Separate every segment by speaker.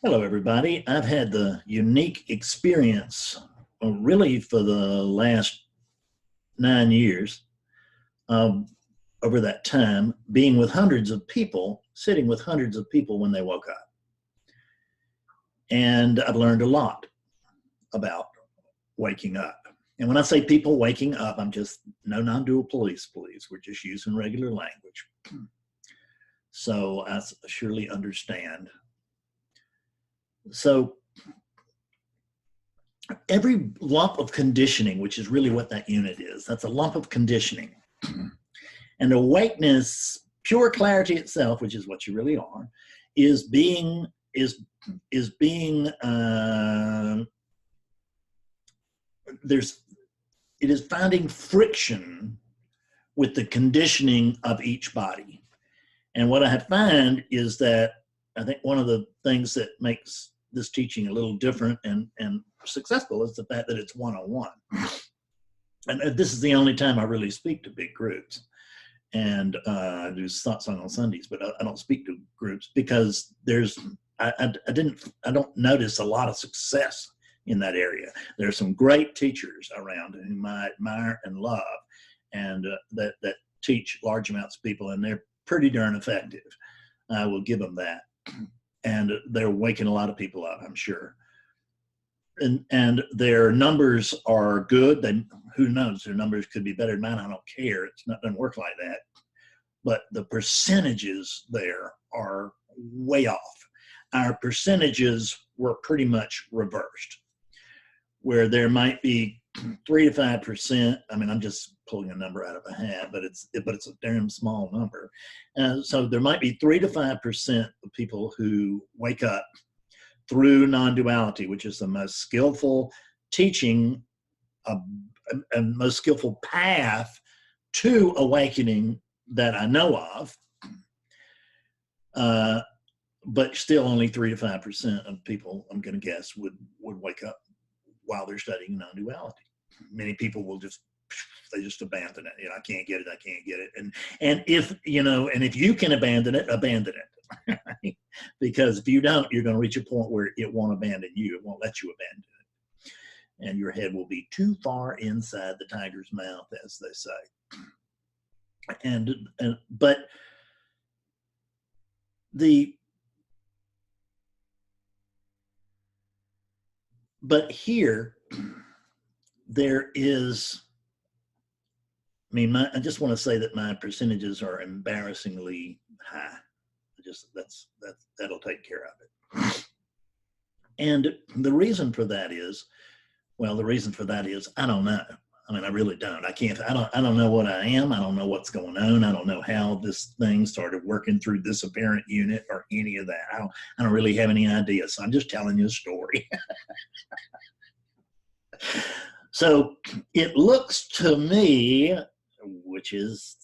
Speaker 1: Hello, everybody. I've had the unique experience, really for the last 9 years, um, over that time, being with hundreds of people, sitting with hundreds of people when they woke up. And I've learned a lot about waking up. And when I say people waking up, I'm just no non-dual police. We're just using regular language. So I surely understand. So every lump of conditioning, which is really what that unit is, that's a lump of conditioning. And awakeness, pure clarity itself, which is what you really are, is being it is finding friction with the conditioning of each body. And what I have found is that I think one of the things that makes this teaching a little different and successful is the fact that it's one-on-one. And this is the only time I really speak to big groups. And I do satsang on Sundays, but I don't speak to groups because I don't notice a lot of success in that area. There are some great teachers around whom I admire and love, and that teach large amounts of people, and they're pretty darn effective. I will give them that. And they're waking a lot of people up, I'm sure. And their numbers are good. Who knows? Their numbers could be better than mine. I don't care. Doesn't work like that. But the percentages there are way off. Our percentages were pretty much reversed, where there might be 3 to 5%. I mean, I'm just pulling a number out of a hat, but it's a damn small number. So there might be 3 to 5% of people who wake up through non-duality, which is the most skillful teaching and most skillful path to awakening that I know of. But still only 3 to 5% of people, I'm going to guess, would wake up while they're studying non-duality. Many people will just abandon it. I can't get it. And if you can abandon it. Because if you don't, you're going to reach a point where it won't abandon you. It won't let you abandon it. And your head will be too far inside the tiger's mouth, as they say. But here, there is, I just want to say that my percentages are embarrassingly high. That'll take care of it. And the reason for that is, I don't know. I really don't. I don't know what I am. I don't know what's going on. I don't know how this thing started working through this apparent unit or any of that. I don't really have any idea. So I'm just telling you a story. So it looks to me, which is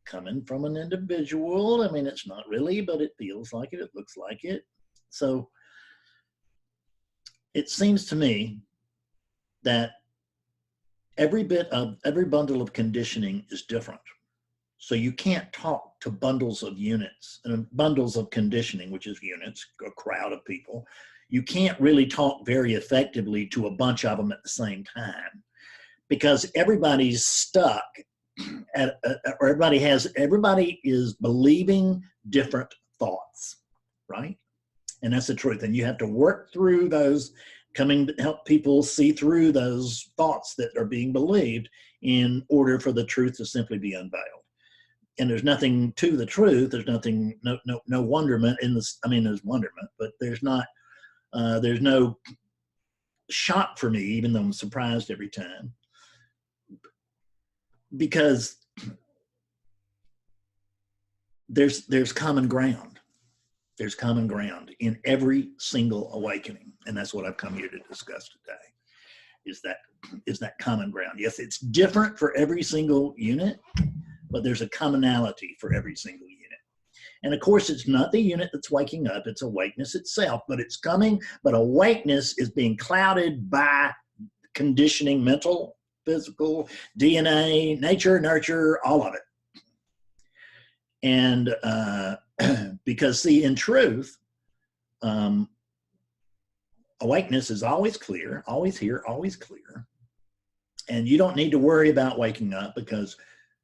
Speaker 1: coming from an individual. It's not really, but it feels like it. It looks like it. So it seems to me that every bundle of conditioning is different. So you can't talk to bundles of units and bundles of conditioning, which is units, a crowd of people. You can't really talk very effectively to a bunch of them at the same time, because everybody's stuck everybody is believing different thoughts, right? And that's the truth. And you have to work through those, coming to help people see through those thoughts that are being believed in order for the truth to simply be unveiled. And there's nothing to the truth. There's nothing, no wonderment in this. There's wonderment, but there's no shock for me, even though I'm surprised every time. Because there's common ground. There's common ground in every single awakening. And that's what I've come here to discuss today, is that common ground. Yes, it's different for every single unit, but there's a commonality for every single unit. And of course, it's not the unit that's waking up, it's awakeness itself, but it's coming, but awakeness is being clouded by conditioning, mental, physical, DNA, nature, nurture, all of it. And because, see, in truth, awakeness is always clear, always here, always clear. And you don't need to worry about waking up because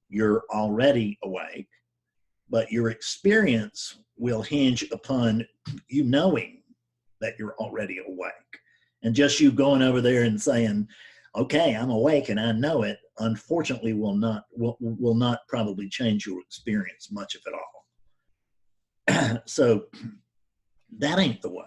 Speaker 1: you're already awake. But your experience will hinge upon you knowing that you're already awake. And just you going over there and saying, okay, I'm awake and I know it, unfortunately will not probably change your experience much of it all. So that ain't the way.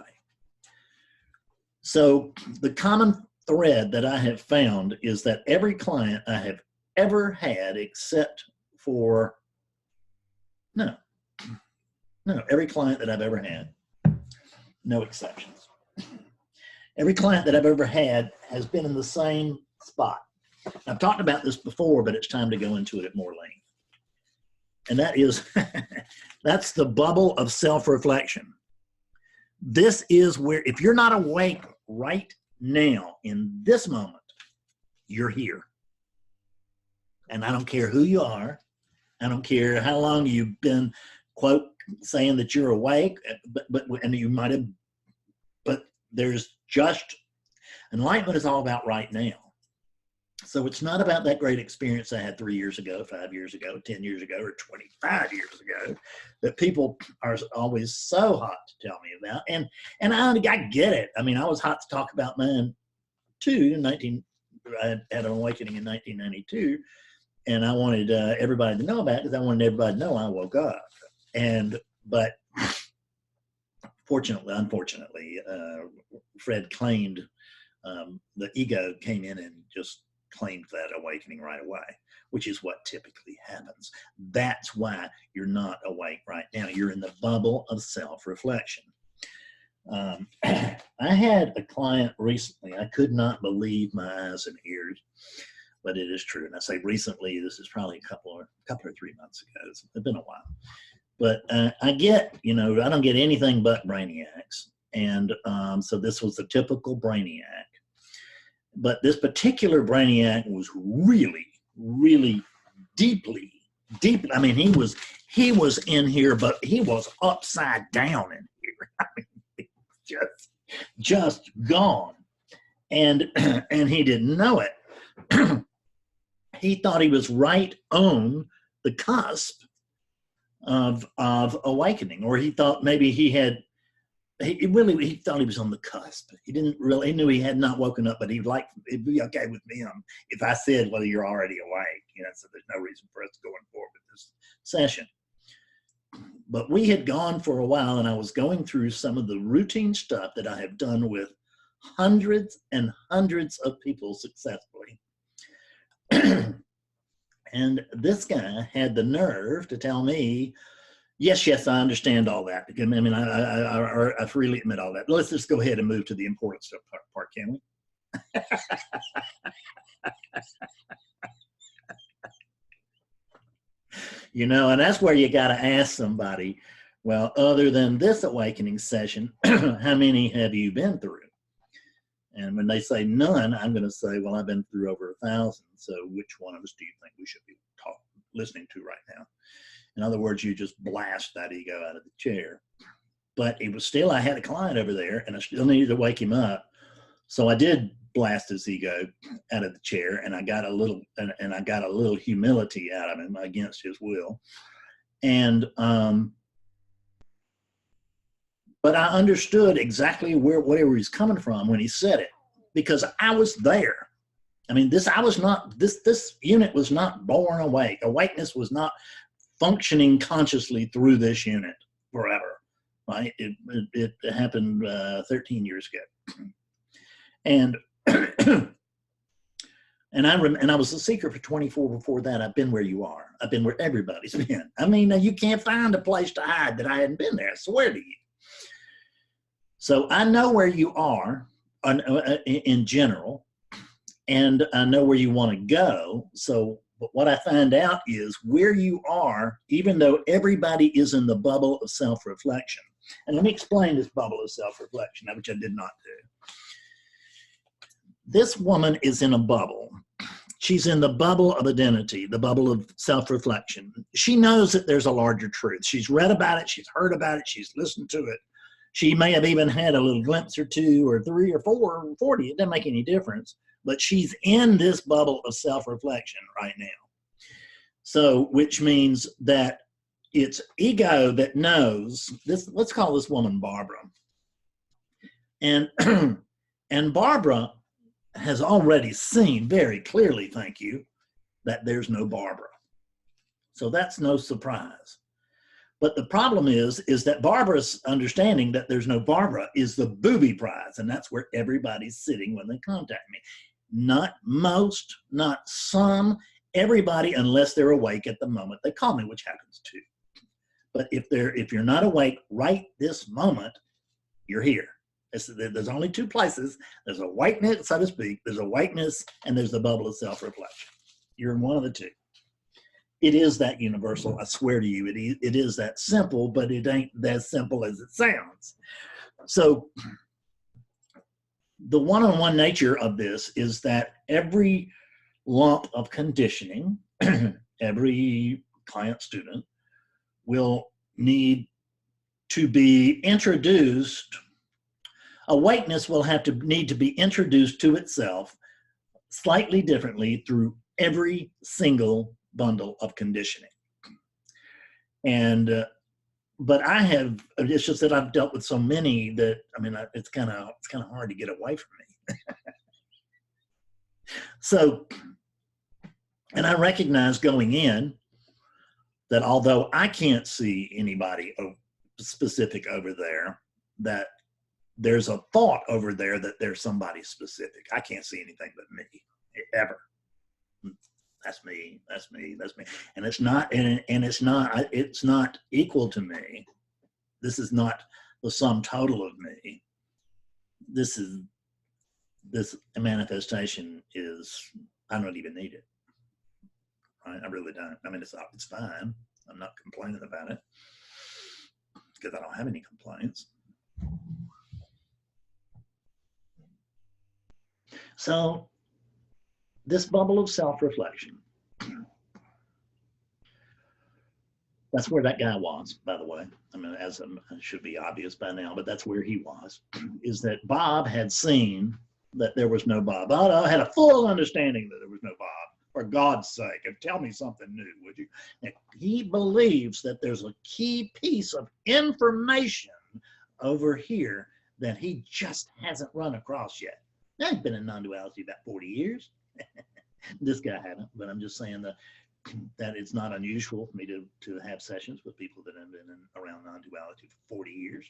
Speaker 1: So the common thread that I have found is that every client I have ever had, except for, every client that I've ever had, no exceptions. Every client that I've ever had has been in the same spot. I've talked about this before, but it's time to go into it at more length. And that is, that's the bubble of self-reflection. This is where, if you're not awake right now, in this moment, you're here. And I don't care who you are. I don't care how long you've been, quote, saying that you're awake, and you might have, but there's just, enlightenment is all about right now. So it's not about that great experience I had 3 years ago, 5 years ago, 10 years ago, or 25 years ago that people are always so hot to tell me about. And I get it. I mean, I was hot to talk about mine too. I had an awakening in 1992, and I wanted everybody to know about it because I wanted everybody to know I woke up. But unfortunately, Fred claimed, the ego came in and just claimed that awakening right away, which is what typically happens. That's why you're not awake right now. You're in the bubble of self-reflection. I had a client recently. I could not believe my eyes and ears, but it is true. And I say recently, this is probably a couple or 3 months ago. It's been a while. But I don't get anything but brainiacs. And so this was a typical brainiac. But this particular brainiac was really, really deeply, I mean, he was in here, but he was upside down in here. I mean, just gone. And he didn't know it. He thought he was right on the cusp of awakening, or he thought maybe he thought he was on the cusp. He knew he had not woken up, but it'd be okay with me if I said, well, you're already awake, so there's no reason for us going forward with this session. But we had gone for a while, and I was going through some of the routine stuff that I have done with hundreds and hundreds of people successfully. And this guy had the nerve to tell me, yes, I understand all that. I mean, I freely admit all that. Let's just go ahead and move to the important stuff part, can we? And that's where you got to ask somebody, well, other than this awakening session, how many have you been through? And when they say none, I'm going to say, well, I've been through over 1,000. So which one of us do you think we should be listening to right now? In other words, you just blast that ego out of the chair. But it was still, I had a client over there, and I still needed to wake him up. So I did blast his ego out of the chair, and I got a little humility out of him against his will. And but I understood exactly where he was coming from when he said it, because I was there. I mean, this unit was not born awake. Awakeness was not functioning consciously through this unit forever, right? It happened 13 years ago. And I was a seeker for 24 before that. I've been where you are. I've been where everybody's been. I mean, you can't find a place to hide that I hadn't been there. I swear to you. So I know where you are in general, and I know where you want to go. So what I find out is where you are, even though everybody is in the bubble of self-reflection. And let me explain this bubble of self-reflection, which I did not do. This woman is in a bubble. She's in the bubble of identity, the bubble of self-reflection. She knows that there's a larger truth. She's read about it. She's heard about it. She's listened to it. She may have even had a little glimpse or two or three or four or 40. It doesn't make any difference. But she's in this bubble of self-reflection right now. So, which means that it's ego that knows this. Let's call this woman Barbara. And, and Barbara has already seen very clearly, thank you, that there's no Barbara. So that's no surprise. But the problem is that Barbara's understanding that there's no Barbara is the booby prize, and that's where everybody's sitting when they contact me. Not most, not some, everybody, unless they're awake at the moment they call me, which happens too. But if you're not awake right this moment, you're here. There's only two places. There's awakeness, so to speak. There's awakeness, and there's the bubble of self-reflection. You're in one of the two. It is that universal. I swear to you, it is that simple, but it ain't as simple as it sounds. So the one-on-one nature of this is that every lump of conditioning, every client student will need to be introduced. Awakeness will need to be introduced to itself slightly differently through every single bundle of conditioning. And but it's just that I've dealt with so many that, I mean, it's kind of hard to get away from me. So, and I recognize going in that although I can't see anybody specific over there, that there's a thought over there that there's somebody specific. I can't see anything but me, ever. That's me, that's me, that's me. And it's not, and it's not equal to me. This is not the sum total of me. This manifestation is, I don't even need it. I really don't. I mean, it's fine. I'm not complaining about it because I don't have any complaints. So this bubble of self-reflection, that's where that guy was, by the way. I mean, it should be obvious by now, but that's where he was, is that Bob had seen that there was no Bob. I had a full understanding that there was no Bob. For God's sake, and tell me something new, would you? And he believes that there's a key piece of information over here that he just hasn't run across yet. Now, he's been in non-duality about 40 years. This guy hadn't, but I'm just saying that it's not unusual for me to have sessions with people that have been around non-duality for 40 years.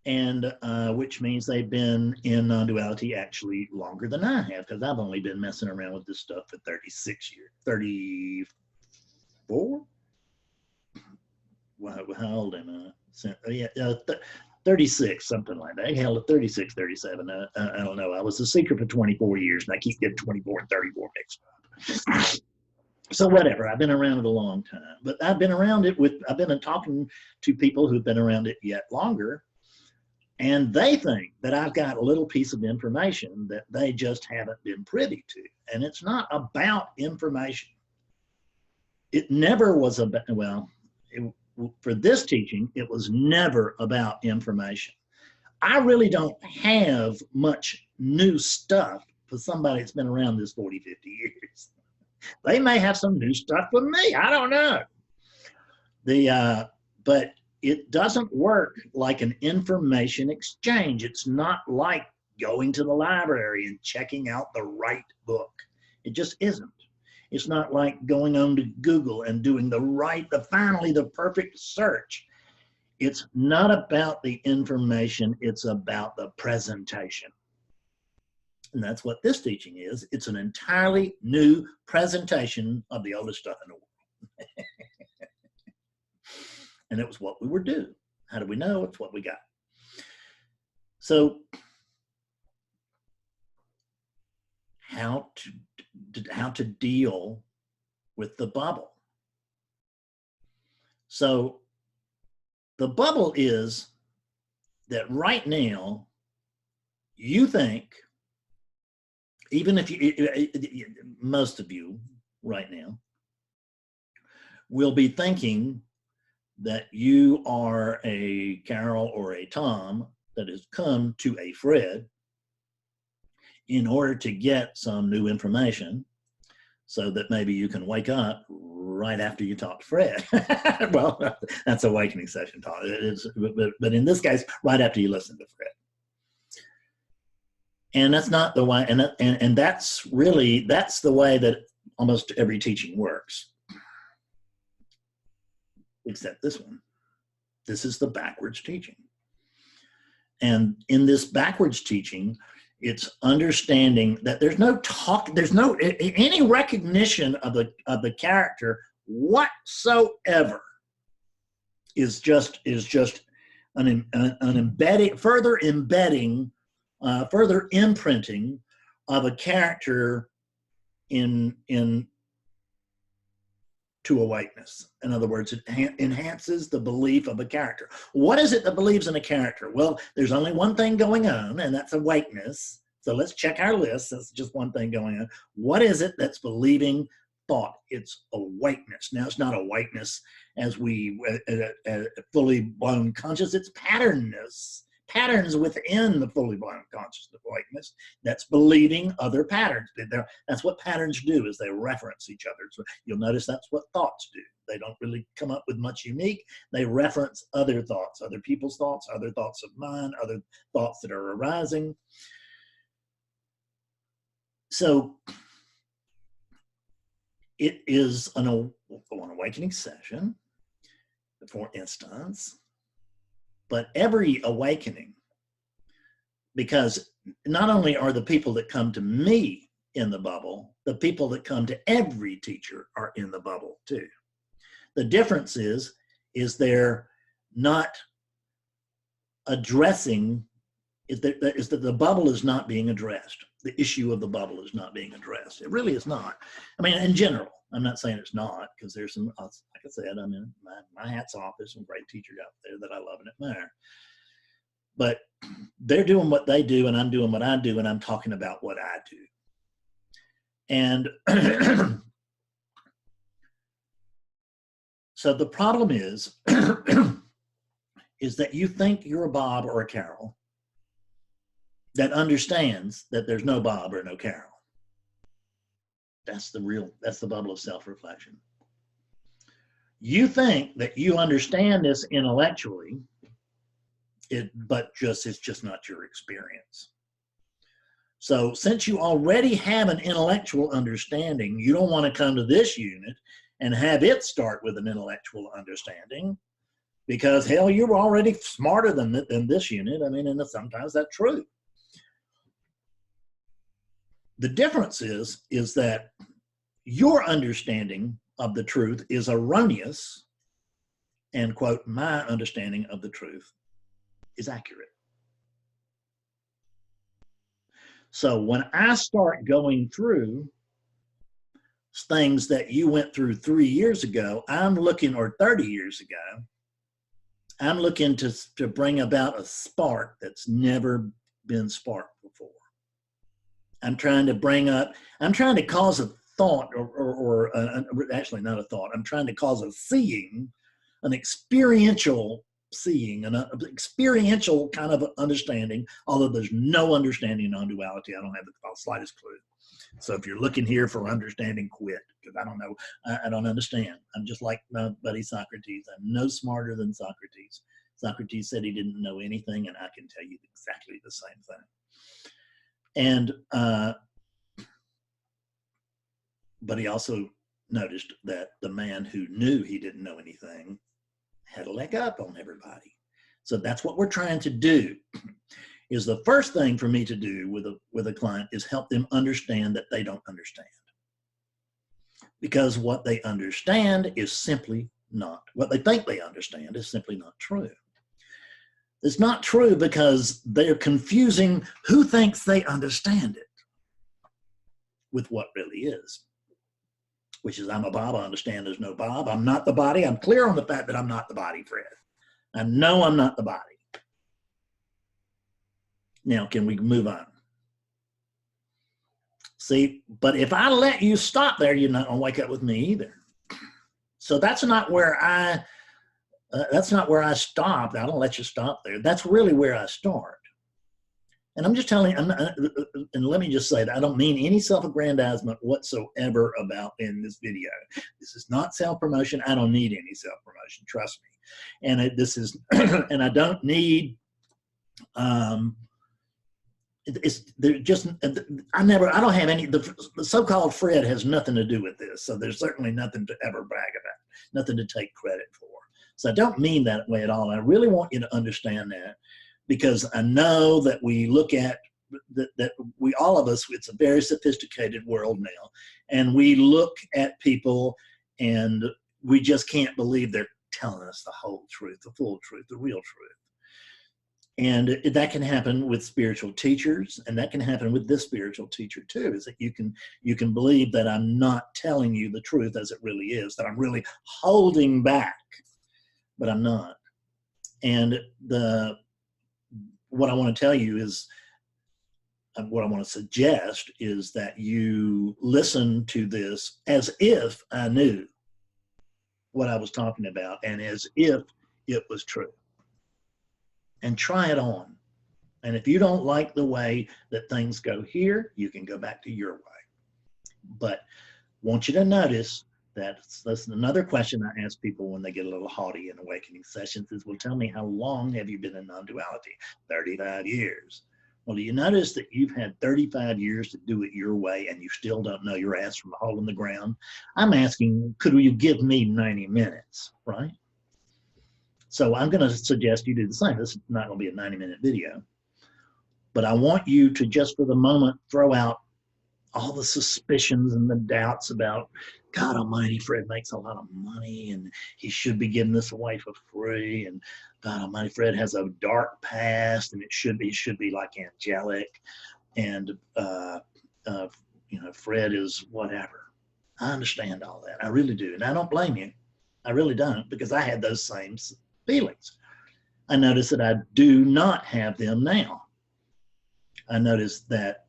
Speaker 1: And which means they've been in non-duality actually longer than I have, because I've only been messing around with this stuff for 36 years. 34? Well, how old am I? 36, something like that. Hell, 36, 37. I don't know. I was a seeker for 24 years, and I keep getting 24 and 34 mixed up. So whatever, I've been around it a long time. But I've been around it I've been talking to people who've been around it yet longer, and they think that I've got a little piece of information that they just haven't been privy to. And it's not about information. It never was about, for this teaching, it was never about information. I really don't have much new stuff for somebody that's been around this 40, 50 years. They may have some new stuff for me. I don't know. But it doesn't work like an information exchange. It's not like going to the library and checking out the right book. It just isn't. It's not like going on to Google and doing finally the perfect search. It's not about the information, it's about the presentation. And that's what this teaching is. It's an entirely new presentation of the oldest stuff in the world. And it was what we were doing. How do we know? It's what we got. So how to deal with the bubble. So the bubble is that right now, you think, even if most of you right now will be thinking that you are a Carol or a Tom that has come to a Fred in order to get some new information so that maybe you can wake up right after you talk to Fred. Well, that's awakening session talk. But in this case, right after you listen to Fred. And that's not the way, and that's the way that almost every teaching works. Except this one. This is the backwards teaching. And in this backwards teaching, it's understanding that there's no any recognition of the character whatsoever is just an embedding, further imprinting of a character into awakeness. In other words, it enhances the belief of a character. What is it that believes in a character? Well, there's only one thing going on, and that's awakeness. So let's check our list. That's just one thing going on. What is it that's believing thought? It's awakeness. Now, it's not awakeness as we fully blown conscious. It's patternness. Patterns within the fully blown consciousness awakeness that's believing other patterns. That's what patterns do, is they reference each other. So you'll notice that's what thoughts do. They don't really come up with much unique. They reference other thoughts, other people's thoughts, other thoughts of mine, other thoughts that are arising. So it is an awakening session, for instance. But every awakening, because not only are the people that come to me in the bubble, the people that come to every teacher are in the bubble too. The difference is they're not addressing, is that the bubble is not being addressed. The issue of the bubble is not being addressed. It really is not. I mean, in general, I'm not saying it's not, because there's some, like I said, I mean, my hat's off. There's some great teachers out there that I love and admire. But they're doing what they do, and I'm doing what I do, and I'm talking about what I do. And so the problem is that you think you're a Bob or a Carol that understands that there's no Bob or no Carol. That's the bubble of self-reflection. You think that you understand this intellectually, but it's just not your experience. So since you already have an intellectual understanding, you don't want to come to this unit and have it start with an intellectual understanding, because hell, you're already smarter than this unit. I mean, and sometimes that's true. The difference is that your understanding of the truth is erroneous, and, quote, my understanding of the truth is accurate. So when I start going through things that you went through 3 years ago, or 30 years ago, I'm looking to bring about a spark that's never been sparked before. I'm trying to cause a thought, or actually not a thought. I'm trying to cause a seeing, an experiential seeing, an experiential kind of understanding, although there's no understanding of non-duality. I don't have the slightest clue. So if you're looking here for understanding, quit, because I don't know. I don't understand. I'm just like my buddy Socrates. I'm no smarter than Socrates. Socrates said he didn't know anything, and I can tell you exactly the same thing. And but he also noticed that the man who knew he didn't know anything had a leg up on everybody. So that's what we're trying to do. Is the first thing for me to do with a client is help them understand that they don't understand, because what they understand is simply not, what they think they understand is simply not true. It's not true because they're confusing who thinks they understand it with what really is, which is, I'm a Bob. I understand there's no Bob. I'm not the body. I'm clear on the fact that I'm not the body, Fred. I know I'm not the body. Now, can we move on? See, but if I let you stop there, you're not going to wake up with me either. So that's not where I That's not where I stopped. I don't let you stop there. That's really where I start. And I'm just telling you, and let me just say that I don't mean any self-aggrandizement whatsoever about in this video. This is not self-promotion. I don't need any self-promotion, trust me. And this is, and I don't need, they're just, I don't have any, the so-called Fred has nothing to do with this. So there's certainly nothing to ever brag about, nothing to take credit for. So I don't mean that way at all. I really want you to understand that, because I know that we look at that we, all of us, it's a very sophisticated world now, and we look at people and we just can't believe they're telling us the whole truth, the full truth, the real truth. And that can happen with spiritual teachers, and that can happen with this spiritual teacher too, is that you can believe that I'm not telling you the truth as it really is, that I'm really holding back, but I'm not. And what I want to tell you is, what I want to suggest is that you listen to this as if I knew what I was talking about and as if it was true. And try it on. And if you don't like the way that things go here, you can go back to your way. But I want you to notice that's another question I ask people when they get a little haughty in awakening sessions is, well, tell me, how long have you been in non-duality? 35 years. Well, do you notice that you've had 35 years to do it your way and you still don't know your ass from a hole in the ground? I'm asking, could you give me 90 minutes, right? So I'm going to suggest you do the same. This is not going to be a 90-minute video, but I want you to just for the moment throw out all the suspicions and the doubts about, God almighty, Fred makes a lot of money and he should be giving this away for free, and God almighty, Fred has a dark past and it should be like angelic, and you know, Fred is whatever. I understand all that. I really do. And I don't blame you. I really don't, because I had those same feelings. I notice that I do not have them now. I noticed that,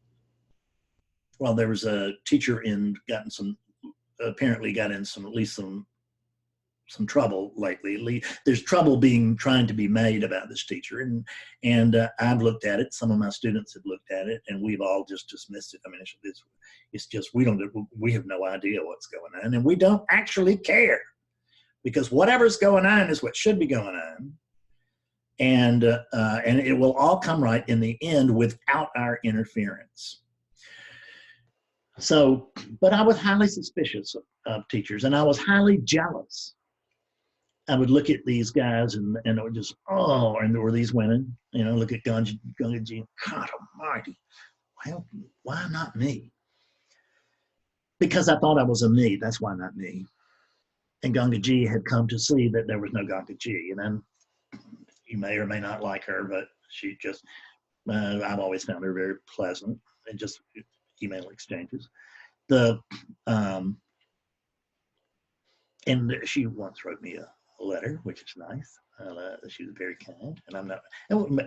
Speaker 1: well, there was a teacher apparently got in some trouble lately. There's trouble trying to be made about this teacher, and I've looked at it. Some of my students have looked at it, and we've all just dismissed it. I mean, it's just we have no idea what's going on, and we don't actually care, because whatever's going on is what should be going on, and it will all come right in the end without our interference. So, but I was highly suspicious of teachers, and I was highly jealous. I would look at these guys and it would just, oh, and there were these women, you know, look at Ganga Ji, God almighty, well, why not me? Because I thought I was a me, that's why not me. And Ganga Ji had come to see that there was no Ganga Ji. And then you may or may not like her, but she just, I've always found her very pleasant, and just email exchanges. And she once wrote me a letter, which is nice. She was very kind, and I'm not,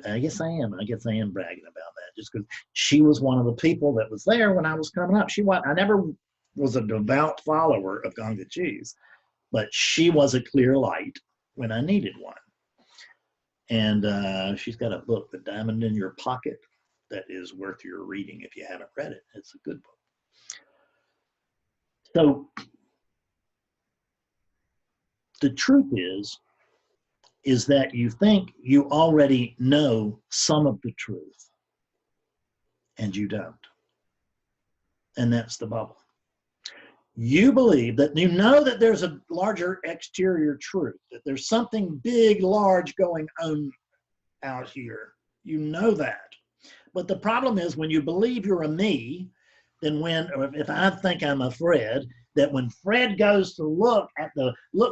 Speaker 1: I guess I am bragging about that, just because she was one of the people that was there when I was coming up. I never was a devout follower of Ganga Ji's, but she was a clear light when I needed one. And she's got a book, The Diamond in Your Pocket, that is worth your reading if you haven't read it. It's a good book. So the truth is that you think you already know some of the truth, and you don't. And that's the bubble. You believe that you know that there's a larger exterior truth, that there's something big, large going on out here. You know that. But the problem is, when you believe you're a me, then if I think I'm a Fred, that when Fred goes to look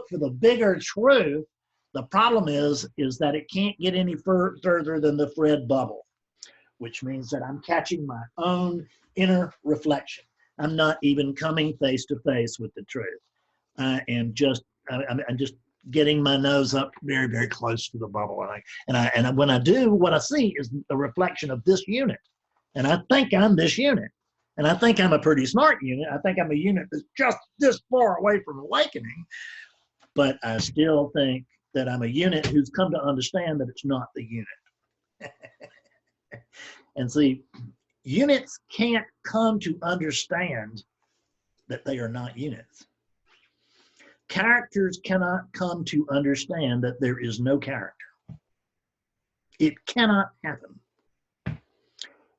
Speaker 1: for the bigger truth, the problem is that it can't get any further than the Fred bubble, which means that I'm catching my own inner reflection. I'm not even coming face to face with the truth. I'm just getting my nose up very, very close to the bubble. And when I do, what I see is a reflection of this unit. And I think I'm this unit. And I think I'm a pretty smart unit. I think I'm a unit that's just this far away from awakening. But I still think that I'm a unit who's come to understand that it's not the unit. And see, units can't come to understand that they are not units. Characters cannot come to understand that there is no character. It cannot happen.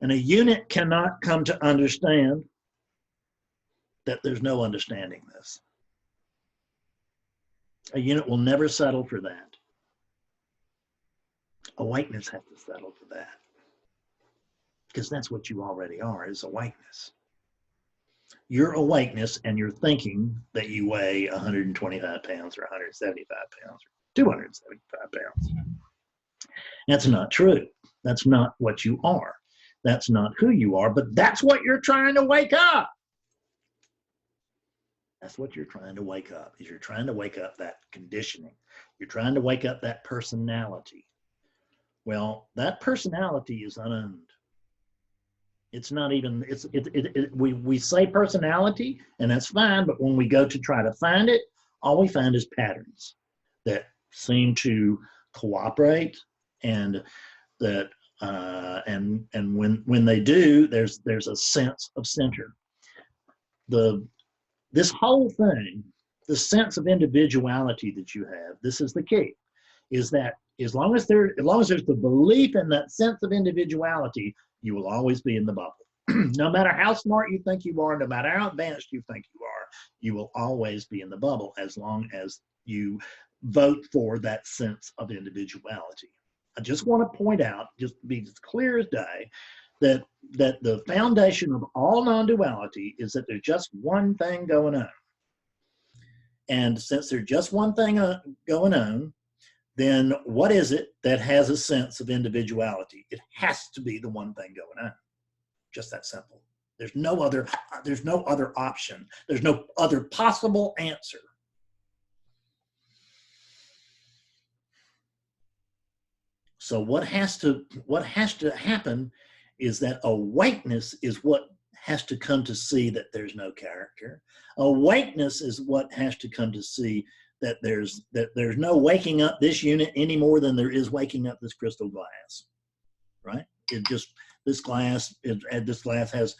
Speaker 1: And a unit cannot come to understand that there's no understanding this. A unit will never settle for that. Awakeness has to settle for that. Because that's what you already are, is awakeness. Your awakeness and your thinking that you weigh 125 pounds or 175 pounds or 275 pounds. That's not true. That's not what you are. That's not who you are, but that's what you're trying to wake up. That's what you're trying to wake up, is you're trying to wake up that conditioning. You're trying to wake up that personality. Well, that personality is unowned. It's not even, we say personality, and that's fine, but when we go to try to find it, all we find is patterns that seem to cooperate, and that and when they do, there's a sense of center. This whole thing, the sense of individuality that you have, this is the key, is that as long as there's the belief in that sense of individuality, you will always be in the bubble. No matter how smart you think you are, no matter how advanced you think you are, you will always be in the bubble as long as you vote for that sense of individuality. I just want to point out, just to be as clear as day, that the foundation of all non-duality is that there's just one thing going on. And since there's just one thing going on, then what is it that has a sense of individuality? It has to be the one thing going on. Just that simple. There's no other option. There's no other possible answer. So what has to happen is that awakeness is what has to come to see that there's no character. Awakeness is what has to come to see that there's no waking up this unit any more than there is waking up this crystal glass, right? This glass has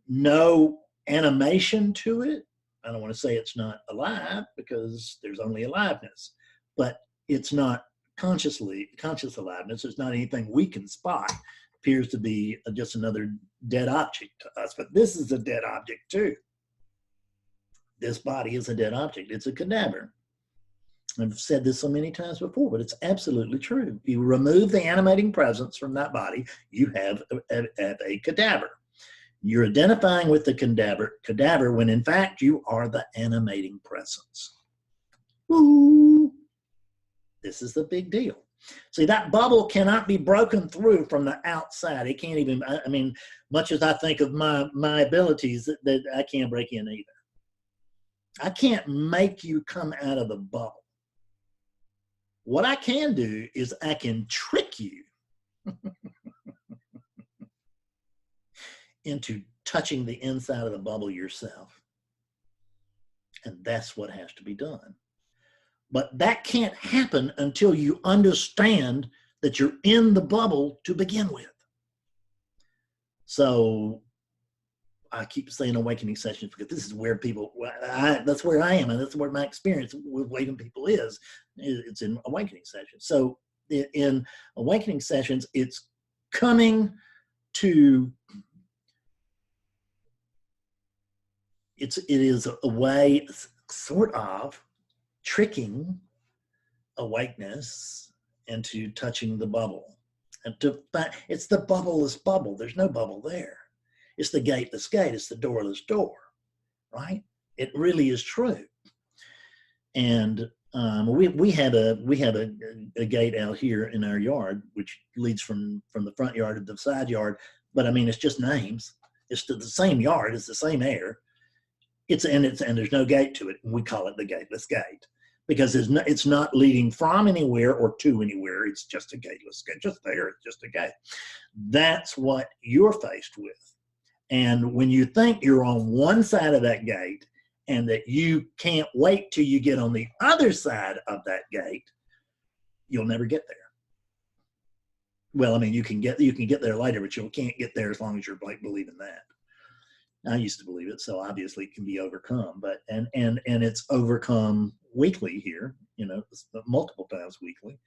Speaker 1: no animation to it. I don't want to say it's not alive, because there's only aliveness, but it's not conscious aliveness. It's not anything we can spot. It appears to be just another dead object to us, but this is a dead object too. This body is a dead object. It's a cadaver. I've said this so many times before, but it's absolutely true. You remove the animating presence from that body, you have a cadaver. You're identifying with the cadaver when in fact you are the animating presence. Woo! This is the big deal. See, that bubble cannot be broken through from the outside. It can't even, I mean, much as I think of my abilities, that I can't break in either. I can't make you come out of the bubble. What I can do is I can trick you into touching the inside of the bubble yourself. And that's what has to be done. But that can't happen until you understand that you're in the bubble to begin with. So I keep saying awakening sessions because this is where people, that's where I am, and that's where my experience with waking people is. It's in awakening sessions. So in awakening sessions, it's coming to, it is a way sort of tricking awakeness into touching the bubble. And it's the bubbleless bubble. There's no bubble there. It's the gateless gate. It's the doorless door, right? It really is true. And we had a gate out here in our yard, which leads from the front yard to the side yard. But I mean, it's just names. It's the same yard. It's the same air. And there's no gate to it. And we call it the gateless gate because it's not leading from anywhere or to anywhere. It's just a gateless gate. Just there. It's just a gate. That's what you're faced with. And when you think you're on one side of that gate and that you can't wait till you get on the other side of that gate, you'll never get there. Well, I mean, you can get there later, but you can't get there as long as you're like believing that. I used to believe it, so obviously it can be overcome, but and it's overcome weekly here, you know, multiple times weekly.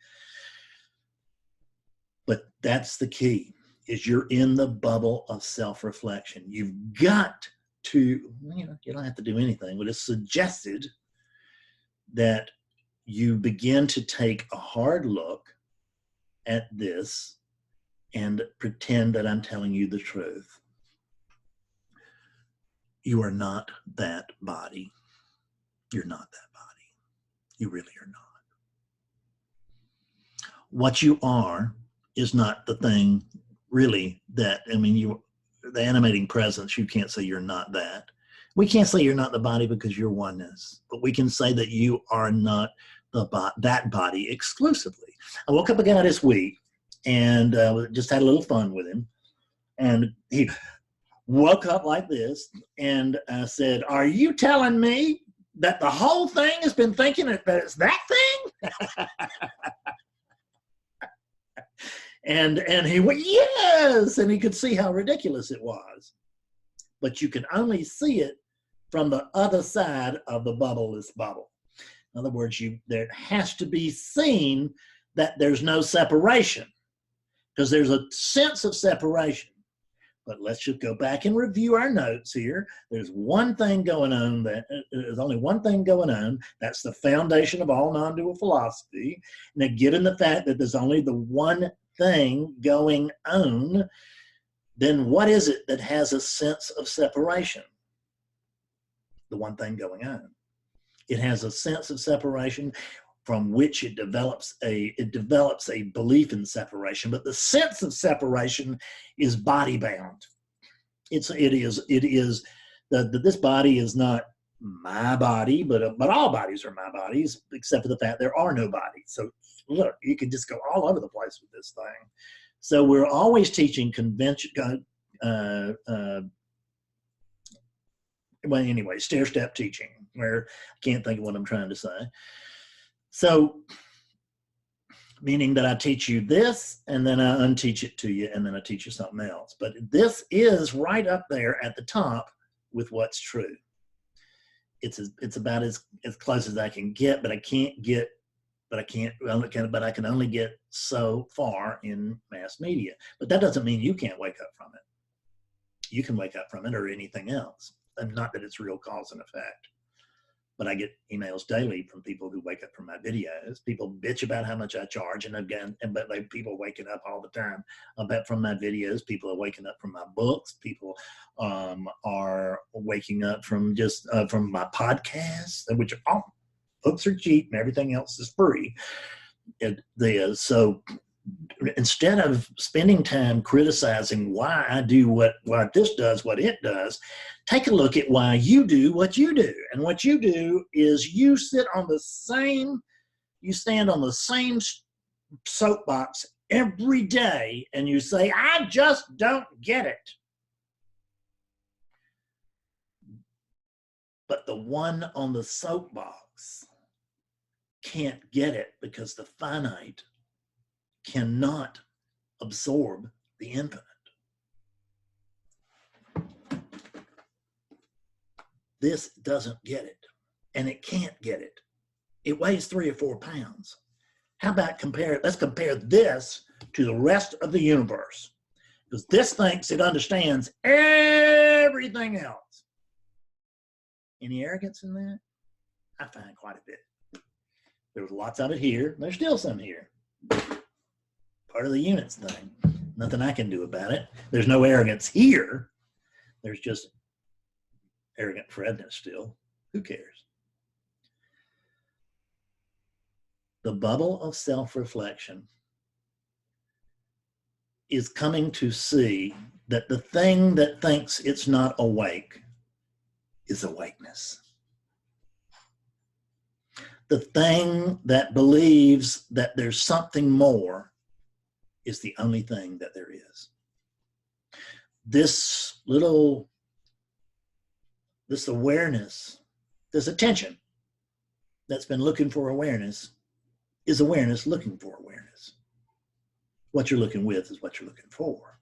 Speaker 1: But that's the key, is you're in the bubble of self-reflection. You've got to, you know, you don't have to do anything, but it's suggested that you begin to take a hard look at this and pretend that I'm telling you the truth. You are not that body. You're not that body. You really are not. What you are is not the thing really that, I mean, the animating presence, you can't say you're not that. We can't say you're not the body because you're oneness, but we can say that you are not that body exclusively. I woke up a guy this week and just had a little fun with him. And he woke up like this and said, "Are you telling me that the whole thing has been thinking that it's that thing?" and he went, "Yes," and he could see how ridiculous it was. But you can only see it from the other side of the bubbleless bubble. In other words, there has to be seen that there's no separation, because there's a sense of separation. But let's just go back and review our notes here. There's one thing going on, there's only one thing going on. That's the foundation of all non-dual philosophy. Now, given the fact that there's only the one thing going on, then what is it that has a sense of separation? The one thing going on. It has a sense of separation from which it develops a belief in separation. But the sense of separation is body bound. This body is not my body, but all bodies are my bodies, except for the fact there are no bodies. So look, you can just go all over the place with this thing. So we're always teaching well, anyway, stair-step teaching, where I can't think of what I'm trying to say. So, meaning that I teach you this, and then I unteach it to you, and then I teach you something else. But this is right up there at the top with what's true. It's about as close as I can get, but I can only get so far in mass media. But that doesn't mean you can't wake up from it. You can wake up from it, or anything else. And not that it's real cause and effect. But I get emails daily from people who wake up from my videos. People bitch about how much I charge, but people waking up all the time from my videos. People are waking up from my books. People are waking up from from my podcasts, which all books are cheap and everything else is free. So instead of spending time criticizing why I do what this does, what it does, take a look at why you do what you do. And what you do is you stand on the same soapbox every day and you say, "I just don't get it." But the one on the soapbox can't get it because the finite cannot absorb the infinite. This doesn't get it, and it can't get it. It weighs 3 or 4 pounds. How about let's compare this to the rest of the universe, because this thinks it understands everything else. Any arrogance in that? I find quite a bit. There was lots of it here. There's still some here. Part of the units thing. Nothing I can do about it. There's no arrogance here. There's just arrogant Fredness still. Who cares? The bubble of self-reflection is coming to see that the thing that thinks it's not awake is awakeness. The thing that believes that there's something more is the only thing that there is. This awareness, this attention that's been looking for awareness, is awareness looking for awareness. What you're looking with is what you're looking for.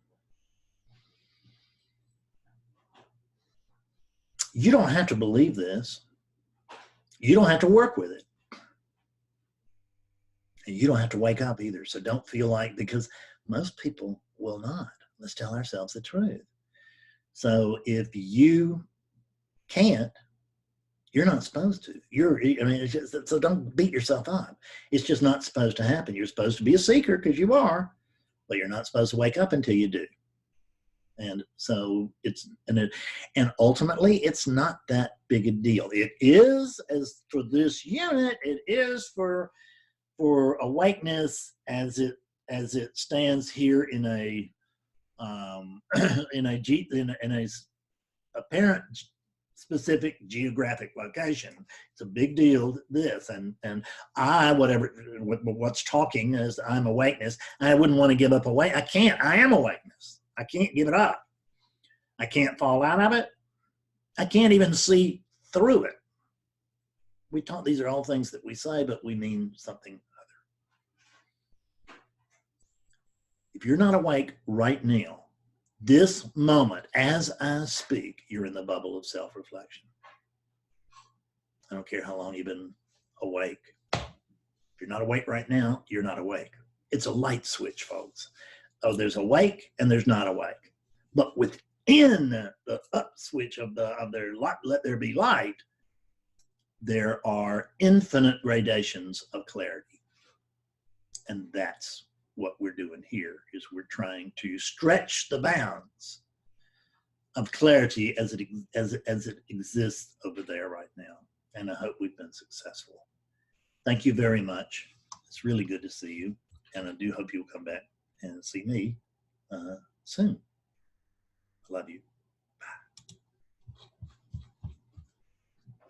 Speaker 1: You don't have to believe this. You don't have to work with it. And you don't have to wake up either. So don't feel like, because most people will not. Let's tell ourselves the truth. So if you can't, you're not supposed to. It's just, so don't beat yourself up. It's just not supposed to happen. You're supposed to be a seeker, because you are, but you're not supposed to wake up until you do. And so and ultimately it's not that big a deal. It is, as for this unit, it is for awakeness as it stands here in a apparent specific geographic location. It's a big deal, this, and what's talking is I'm awakeness. I wouldn't want to give up I can't. I am awakeness. I can't give it up. I can't fall out of it. I can't even see through it. We talk, these are all things that we say, but we mean something other. If you're not awake right now, this moment, as I speak, you're in the bubble of self-reflection. I don't care how long you've been awake. If you're not awake right now, you're not awake. It's a light switch, folks. Oh, there's awake and there's not awake. But within the up switch of their light, let there be light, there are infinite gradations of clarity. And that's what we're doing here, is we're trying to stretch the bounds of clarity as it exists over there right now. And I hope we've been successful. Thank you very much. It's really good to see you. And I do hope you'll come back and see me soon. I love you.